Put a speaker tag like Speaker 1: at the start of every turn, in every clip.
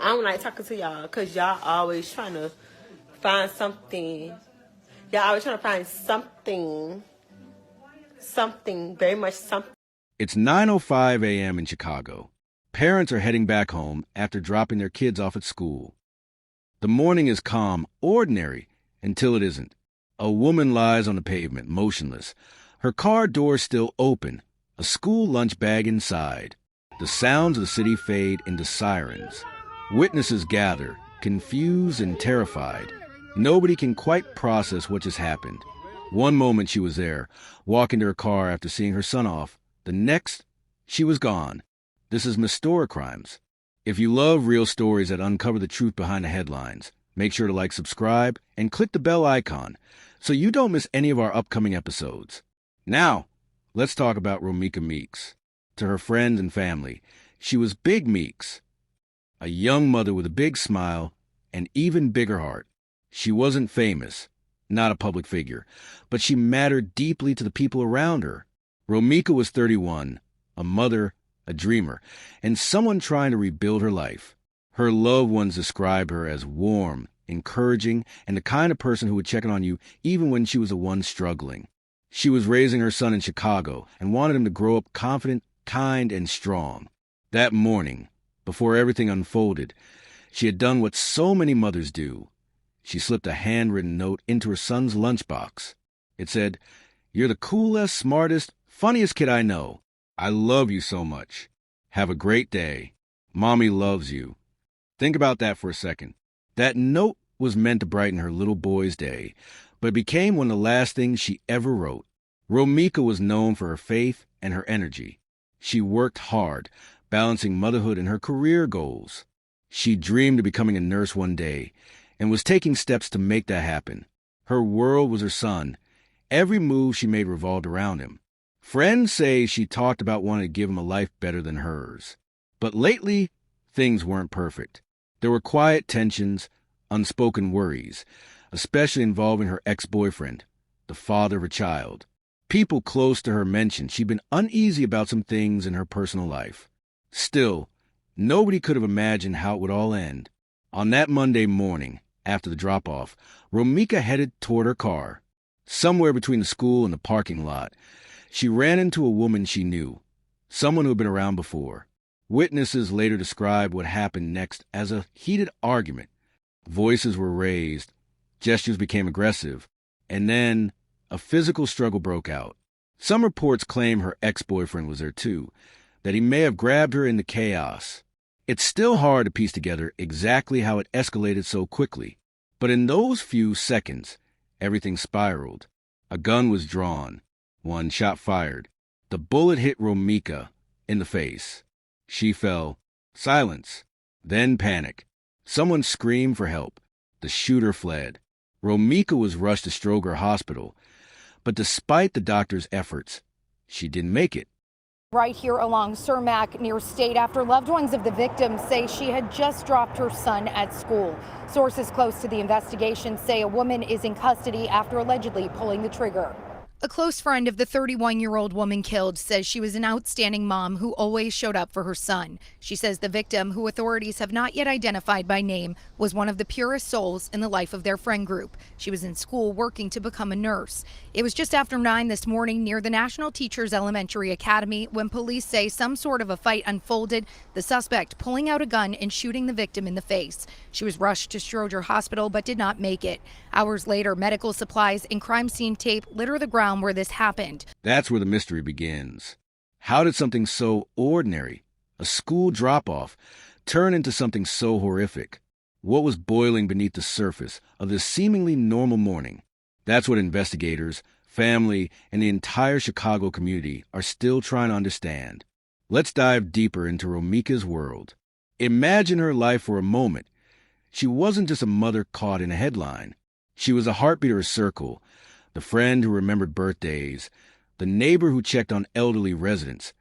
Speaker 1: I don't like talking to y'all because y'all always trying to find something. Y'all always trying to find something, very much something.
Speaker 2: It's 9:05 a.m. in Chicago. Parents are heading back home after dropping their kids off at school. The morning is calm, ordinary, until it isn't. A woman lies on the pavement, motionless. Her car door still open, a school lunch bag inside. The sounds of the city fade into sirens. Witnesses gather, confused and terrified. Nobody can quite process what just happened. One moment she was there, walking to her car after seeing her son off. The next, she was gone. This is Mystora Crimes. If you love real stories that uncover the truth behind the headlines, make sure to like, subscribe, and click the bell icon so you don't miss any of our upcoming episodes. Now, let's talk about Romeca Meeks. To her friends and family, she was Big Meeks, a young mother with a big smile and even bigger heart. She wasn't famous, not a public figure, but she mattered deeply to the people around her. Romeca was 31, a mother, a dreamer, and someone trying to rebuild her life. Her loved ones describe her as warm, encouraging, and the kind of person who would check in on you even when she was the one struggling. She was raising her son in Chicago and wanted him to grow up confident, kind, and strong. That morning, before everything unfolded, she had done what so many mothers do. She slipped a handwritten note into her son's lunchbox. It said, "You're the coolest, smartest, funniest kid I know. I love you so much. Have a great day. Mommy loves you." Think about that for a second. That note was meant to brighten her little boy's day, but it became one of the last things she ever wrote. Romeca was known for her faith and her energy. She worked hard, balancing motherhood and her career goals. She dreamed of becoming a nurse one day and was taking steps to make that happen. Her world was her son. Every move she made revolved around him. Friends say she talked about wanting to give him a life better than hers. But lately, things weren't perfect. There were quiet tensions, unspoken worries, especially involving her ex-boyfriend, the father of her child. People close to her mentioned she'd been uneasy about some things in her personal life. Still, nobody could have imagined how it would all end. On that Monday morning, after the drop-off, Romeca headed toward her car. Somewhere between the school and the parking lot, she ran into a woman she knew, someone who had been around before. Witnesses later described what happened next as a heated argument. Voices were raised, gestures became aggressive, and then a physical struggle broke out. Some reports claim her ex-boyfriend was there too, that he may have grabbed her in the chaos. It's still hard to piece together exactly how it escalated so quickly, but in those few seconds, everything spiraled. A gun was drawn, one shot fired. The bullet hit Romeca in the face. She fell. Silence. Then panic. Someone screamed for help. The shooter fled. Romeca was rushed to Stroger Hospital, but despite the doctor's efforts, she didn't make it.
Speaker 3: Right here along Cermak near State after loved ones of the victim say she had just dropped her son at school. Sources close to the investigation say a woman is in custody after allegedly pulling the trigger. A close friend of the 31-year-old woman killed says she was an outstanding mom who always showed up for her son. She says the victim, who authorities have not yet identified by name, was one of the purest souls in the life of their friend group. She was in school working to become a nurse. It was just after 9 this morning near the National Teachers Elementary Academy when police say some sort of a fight unfolded, the suspect pulling out a gun and shooting the victim in the face. She was rushed to Stroger Hospital but did not make it. Hours later, medical supplies and crime scene tape litter the ground where this happened.
Speaker 2: That's where the mystery begins. How did something so ordinary, a school drop-off, turn into something so horrific? What was boiling beneath the surface of this seemingly normal morning? That's what investigators, family, and the entire Chicago community are still trying to understand. Let's dive deeper into Romeca's world. Imagine her life for a moment. She wasn't just a mother caught in a headline. She was a heartbeat of her circle, the friend who remembered birthdays, the neighbor who checked on elderly residents,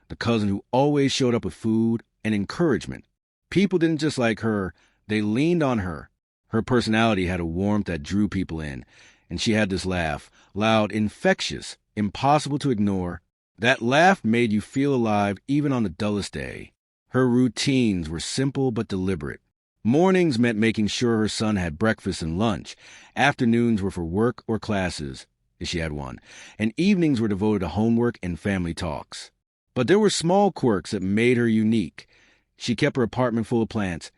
Speaker 2: the cousin who always showed up with food and encouragement. People didn't just like her, they leaned on her. Her personality had a warmth that drew people in, and she had this laugh, loud, infectious, impossible to ignore. That laugh made you feel alive even on the dullest day. Her routines were simple but deliberate. Mornings meant making sure her son had breakfast and lunch. Afternoons were for work or classes, if she had one, and evenings were devoted to homework and family talks. But there were small quirks that made her unique. She kept her apartment full of plants,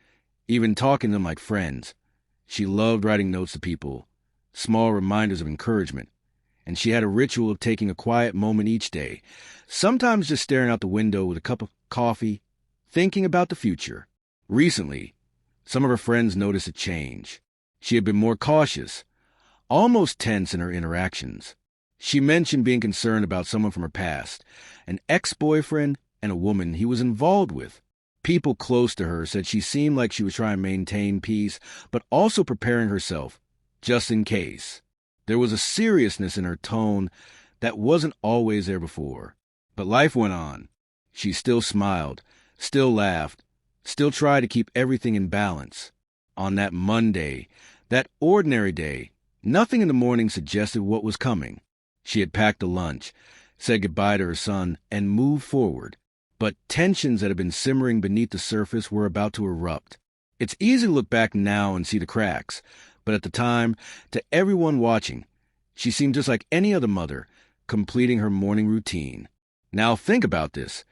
Speaker 2: even talking to them like friends. She loved writing notes to people, small reminders of encouragement, and she had a ritual of taking a quiet moment each day, sometimes just staring out the window with a cup of coffee, thinking about the future. Recently, some of her friends noticed a change. She had been more cautious, almost tense in her interactions. She mentioned being concerned about someone from her past, an ex-boyfriend and a woman he was involved with. People close to her said she seemed like she was trying to maintain peace, but also preparing herself, just in case. There was a seriousness in her tone that wasn't always there before. But life went on. She still smiled, still laughed, still tried to keep everything in balance. On that Monday, that ordinary day, nothing in the morning suggested what was coming. She had packed a lunch, said goodbye to her son, and moved forward. But tensions that had been simmering beneath the surface were about to erupt. It's easy to look back now and see the cracks, but at the time, to everyone watching, she seemed just like any other mother, completing her morning routine. Now think about this.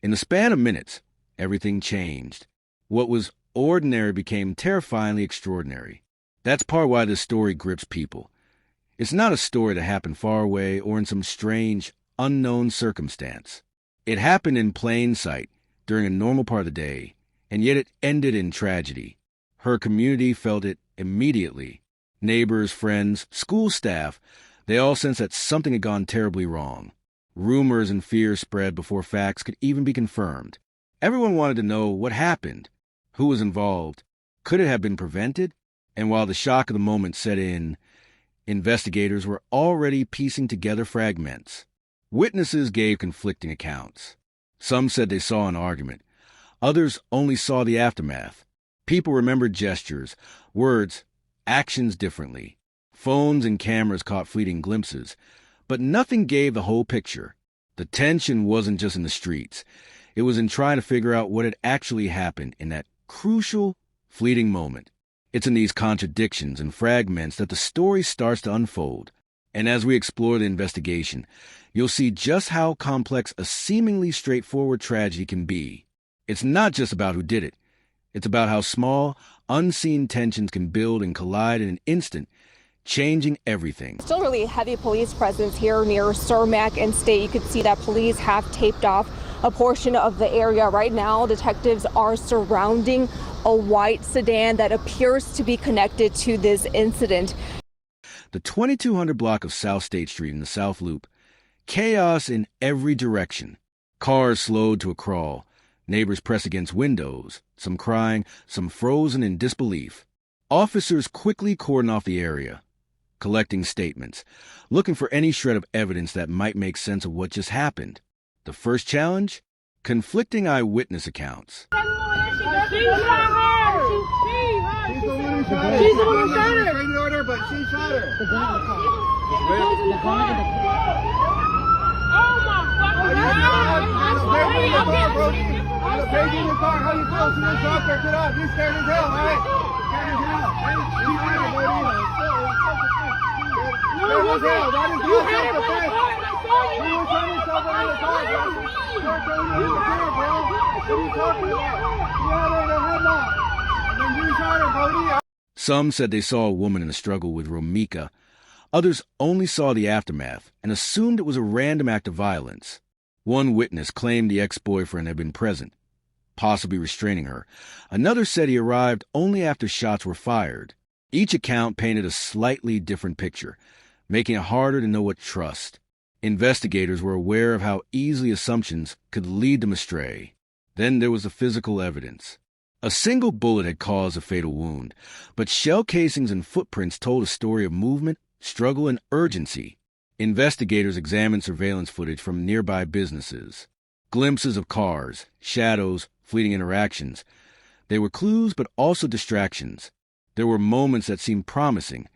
Speaker 2: In the span of minutes, everything changed. What was ordinary became terrifyingly extraordinary. That's part why this story grips people. It's not a story that happened far away or in some strange, unknown circumstance. It happened in plain sight during a normal part of the day, and yet it ended in tragedy. Her community felt it immediately. Neighbors, friends, school staff, they all sensed that something had gone terribly wrong. Rumors and fears spread before facts could even be confirmed. Everyone wanted to know what happened, who was involved, could it have been prevented? And while the shock of the moment set in, investigators were already piecing together fragments. Witnesses gave conflicting accounts. Some said they saw an argument. Others only saw the aftermath. People remembered gestures, words, actions differently. Phones and cameras caught fleeting glimpses, but nothing gave the whole picture. The tension wasn't just in the streets. It was in trying to figure out what had actually happened in that crucial, fleeting moment. It's in these contradictions and fragments that the story starts to unfold. And as we explore the investigation, you'll see just how complex a seemingly straightforward tragedy can be. It's not just about who did it. It's about how small, unseen tensions can build and collide in an instant, changing everything.
Speaker 4: Still really heavy police presence here near Romeca and State. You can see that police have taped off a portion of the area. Right now, detectives are surrounding a white sedan that appears to be connected to this incident.
Speaker 2: The 2200 block of South State Street in the South Loop. Chaos in every direction. Cars slowed to a crawl. Neighbors pressed against windows, some crying, some frozen in disbelief. Officers quickly cordoned off the area, collecting statements, looking for any shred of evidence that might make sense of what just happened. The first challenge? Conflicting eyewitness accounts.
Speaker 5: She's the one who shot her. She's order, but she shot her. The gun in the car. The gun in the car. Oh my fucking God! Hey, I'm getting in the car. How you feel? She just dropped her. Get up. You scared as hell, right? Scared as hell. She's scared as hell. That is not self-defense. You were trying to stop her in the car, bro. You're throwing her in the car, bro. What are you talking about? You had her in a headlock. And then you shot her, Brody.
Speaker 2: Some said they saw a woman in a struggle with Romeca. Others only saw the aftermath and assumed it was a random act of violence. One witness claimed the ex-boyfriend had been present, possibly restraining her. Another said he arrived only after shots were fired. Each account painted a slightly different picture, making it harder to know what to trust. Investigators were aware of how easily assumptions could lead them astray. Then there was the physical evidence. A single bullet had caused a fatal wound, but shell casings and footprints told a story of movement, struggle, and urgency. Investigators examined surveillance footage from nearby businesses. Glimpses of cars, shadows, fleeting interactions. They were clues, but also distractions. There were moments that seemed promising,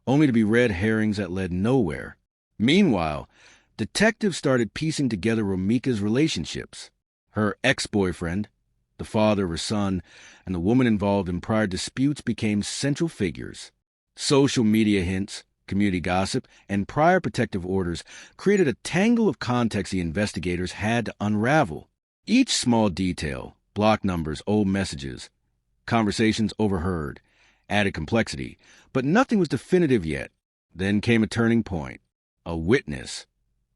Speaker 2: only to be red herrings that led nowhere. Meanwhile, detectives started piecing together Romeca's relationships. Her ex-boyfriend, The father of her son and the woman involved in prior disputes became central figures. Social media hints, community gossip, and prior protective orders created a tangle of context the investigators had to unravel. Each small detail, block numbers, old messages, conversations overheard, added complexity, but nothing was definitive yet. Then came a turning point. A witness,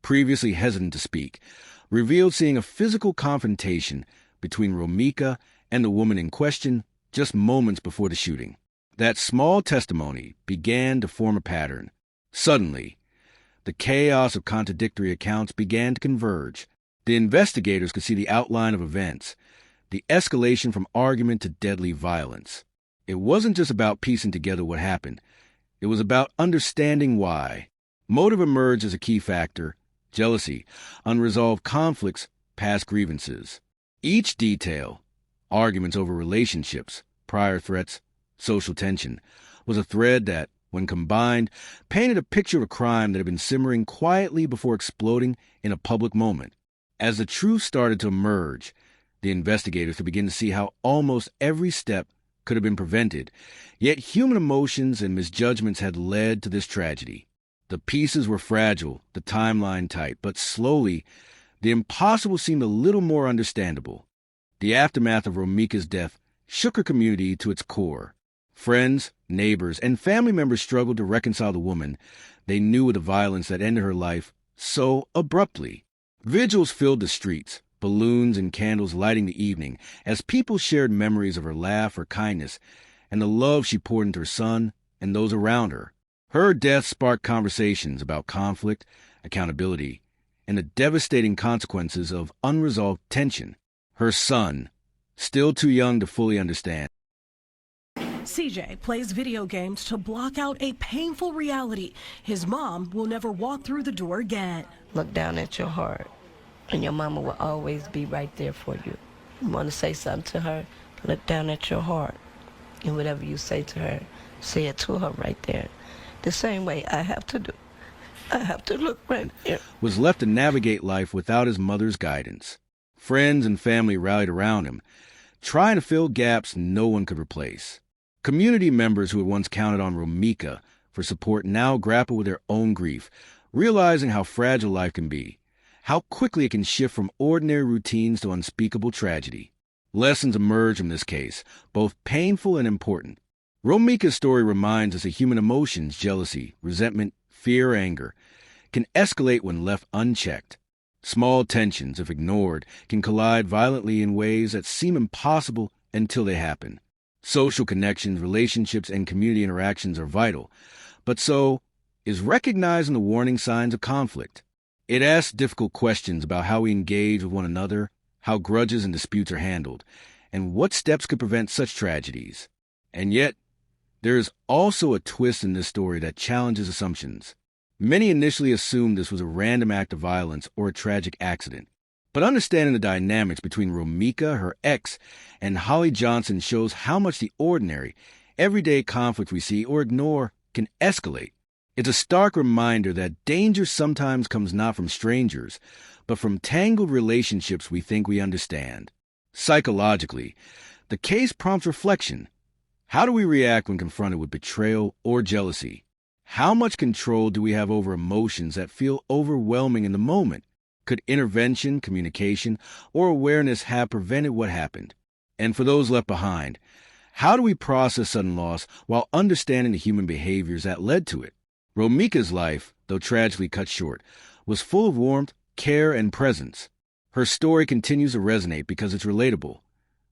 Speaker 2: previously hesitant to speak, revealed seeing a physical confrontation between Romeca and the woman in question just moments before the shooting. That small testimony began to form a pattern. Suddenly, the chaos of contradictory accounts began to converge. The investigators could see the outline of events, the escalation from argument to deadly violence. It wasn't just about piecing together what happened. It was about understanding why. Motive emerged as a key factor: jealousy, unresolved conflicts, past grievances. Each detail, arguments over relationships, prior threats, social tension, was a thread that, when combined, painted a picture of a crime that had been simmering quietly before exploding in a public moment. As the truth started to emerge, the investigators could begin to see how almost every step could have been prevented, yet human emotions and misjudgments had led to this tragedy. The pieces were fragile, the timeline tight, but slowly, the impossible seemed a little more understandable. The aftermath of Romeca's death shook her community to its core. Friends, neighbors, and family members struggled to reconcile the woman they knew with the violence that ended her life so abruptly. Vigils filled the streets, balloons and candles lighting the evening, as people shared memories of her laugh, her kindness, and the love she poured into her son and those around her. Her death sparked conversations about conflict, accountability, and the devastating consequences of unresolved tension. Her son, still too young to fully understand.
Speaker 6: CJ plays video games to block out a painful reality. His mom will never walk through the door again.
Speaker 7: Look down at your heart, and your mama will always be right there for you. You want to say something to her, look down at your heart, and whatever you say to her, say it to her right there. The same way I have to do. I have to look right there.
Speaker 2: Was left to navigate life without his mother's guidance. Friends and family rallied around him, trying to fill gaps no one could replace. Community members who had once counted on Romeca for support now grapple with their own grief, realizing how fragile life can be, how quickly it can shift from ordinary routines to unspeakable tragedy. Lessons emerge from this case, both painful and important. Romeca's story reminds us that human emotions, jealousy, resentment, fear, anger, can escalate when left unchecked. Small tensions, if ignored, can collide violently in ways that seem impossible until they happen. Social connections, relationships, and community interactions are vital, but so is recognizing the warning signs of conflict. It asks difficult questions about how we engage with one another, how grudges and disputes are handled, and what steps could prevent such tragedies. And yet, there is also a twist in this story that challenges assumptions. Many initially assumed this was a random act of violence or a tragic accident. But understanding the dynamics between Romeca, her ex, and Holly Johnson shows how much the ordinary, everyday conflict we see or ignore can escalate. It's a stark reminder that danger sometimes comes not from strangers, but from tangled relationships we think we understand. Psychologically, the case prompts reflection. How do we react when confronted with betrayal or jealousy? How much control do we have over emotions that feel overwhelming in the moment? Could intervention, communication, or awareness have prevented what happened? And for those left behind, how do we process sudden loss while understanding the human behaviors that led to it? Romeca's life, though tragically cut short, was full of warmth, care, and presence. Her story continues to resonate because it's relatable.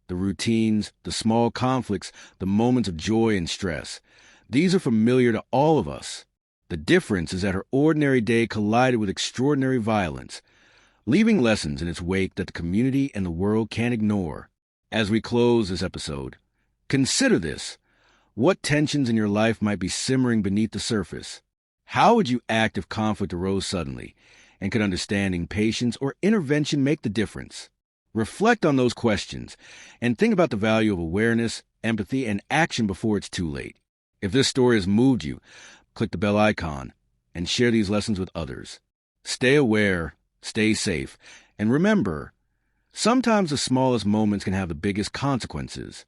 Speaker 2: The routines, the small conflicts, the moments of joy and stress, these are familiar to all of us. The difference is that her ordinary day collided with extraordinary violence, leaving lessons in its wake that the community and the world can't ignore. As we close this episode, consider this. What tensions in your life might be simmering beneath the surface? How would you act if conflict arose suddenly? And could understanding, patience, or intervention make the difference? Reflect on those questions and think about the value of awareness, empathy, and action before it's too late. If this story has moved you, click the bell icon and share these lessons with others. Stay aware, stay safe, and remember, Sometimes the smallest moments can have the biggest consequences.